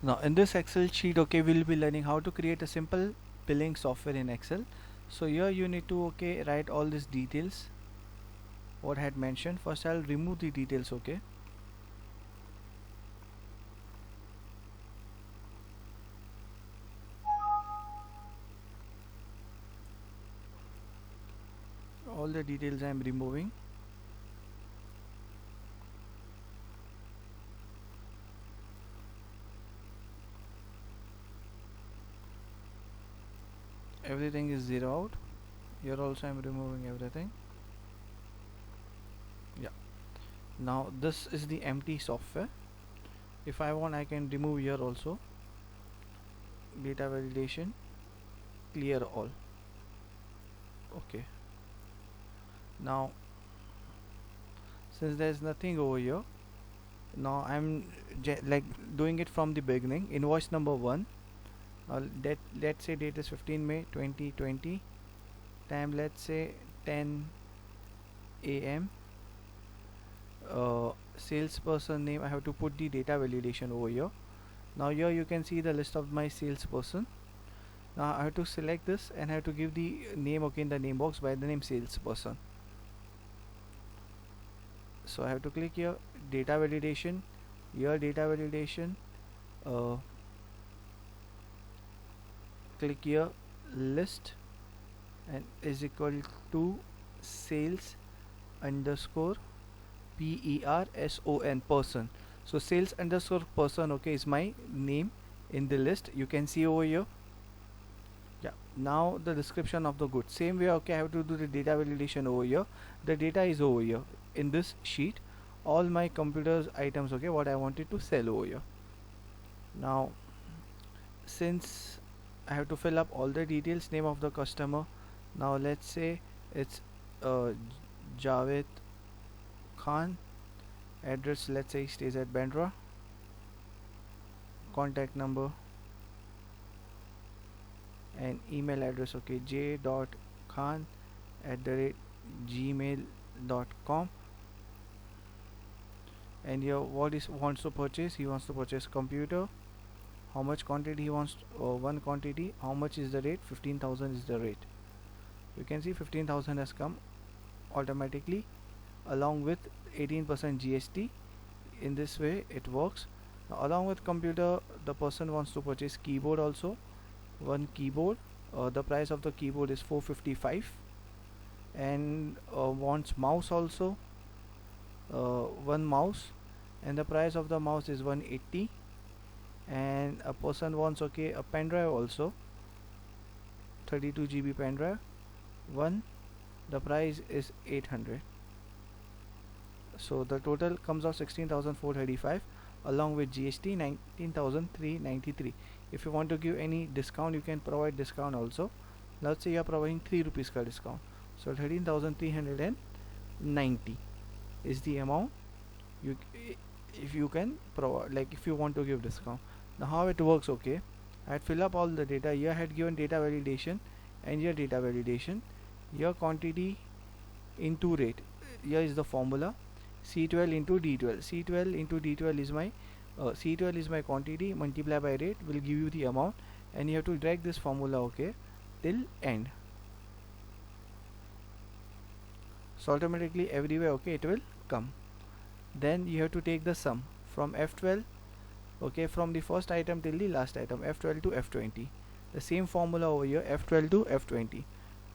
Now in this Excel sheet, okay, we'll be learning how to create a simple billing software in Excel. So here you need to, okay, write all these details what I had mentioned. First I'll remove the details, okay. All the details I'm removing. Everything is zero out. Here also I'm removing everything. Yeah. Now this is the empty software. If I want, I can remove here also. Data validation, clear all. Okay. Now since there's nothing over here, now I'm like doing it from the beginning. Invoice number 1. Let's say date is 15 May 2020. Time, let's say 10 a.m. Salesperson name, I have to put the data validation over here. Now here you can see the list of my salesperson. Now I have to select this and I have to give the name, okay, in the name box by the name salesperson. So I have to click here, data validation, here data validation, click here list, and is equal to sales underscore person, person. So sales underscore person, okay, is my name in the list. You can see over here. Yeah. Now the description of the good. Same way, okay, I have to do the data validation over here. The data is over here in this sheet. All my computers items, okay, what I wanted to sell over here. Now since I have to fill up all the details, name of the customer. Now let's say it's uh, Javed Khan. Address, let's say he stays at Bandra. Contact number and email address, okay, j.khan@gmail.com. And here what is wants to purchase, he wants to purchase computer. How much quantity he wants, one quantity. How much is the rate? 15,000 is the rate. You can see 15,000 has come automatically along with 18% GST. In this way it works. Now, along with computer, the person wants to purchase keyboard also. One keyboard. The price of the keyboard is 455, and wants mouse also. One mouse, and the price of the mouse is 180. And a person wants, okay, a pen drive also, 32 GB pen drive. One, the price is 800. So the total comes out 16,435 along with GST 19,393. If you want to give any discount, you can provide discount also. Let's say you are providing 3 rupees ka discount, so 13,390 is the amount you if you can provide, like if you want to give discount. Now how it works, okay, I had fill up all the data. Here I had given data validation, and here data validation, here quantity into rate. Here is the formula, C12 into D12. C12 into D12 is my C12 is my quantity, multiply by rate will give you the amount, and you have to drag this formula, okay, till end. So automatically everywhere, okay, it will come. Then you have to take the sum from F12, okay, from the first item till the last item, F12 to F20. The same formula over here, F12 to F20.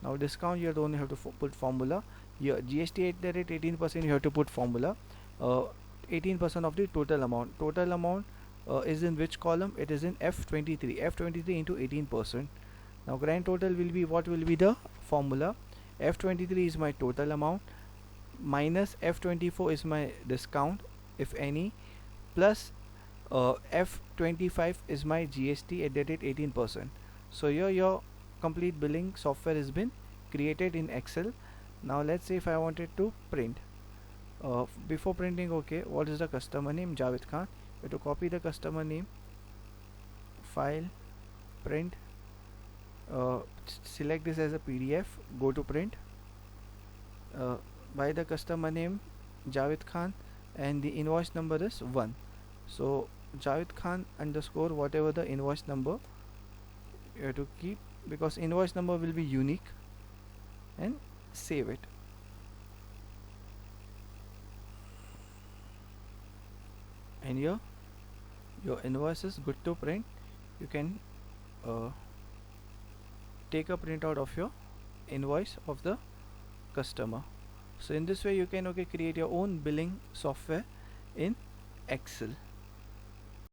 Now discount, you don't have to put formula. Here GST at the rate 18%, you have to put formula. 18% of the total amount. Total amount is in which column? It is in F23. F23 into 18%. Now grand total will be, what will be the formula? F23 is my total amount minus F24 is my discount, if any, plus F25 is my GST at that rate 18%. So here your complete billing software has been created in Excel. Now let's say if I wanted to print, before printing, okay, what is the customer name? Javed Khan. You have to copy the customer name, file, print, select this as a PDF, go to print, by the customer name Javed Khan, and the invoice number is 1. So Javed Khan underscore whatever the invoice number you have to keep, because invoice number will be unique, and save it. And here your invoice is good to print. You can uh, take a printout of your invoice of the customer. So in this way you can create your own billing software in Excel.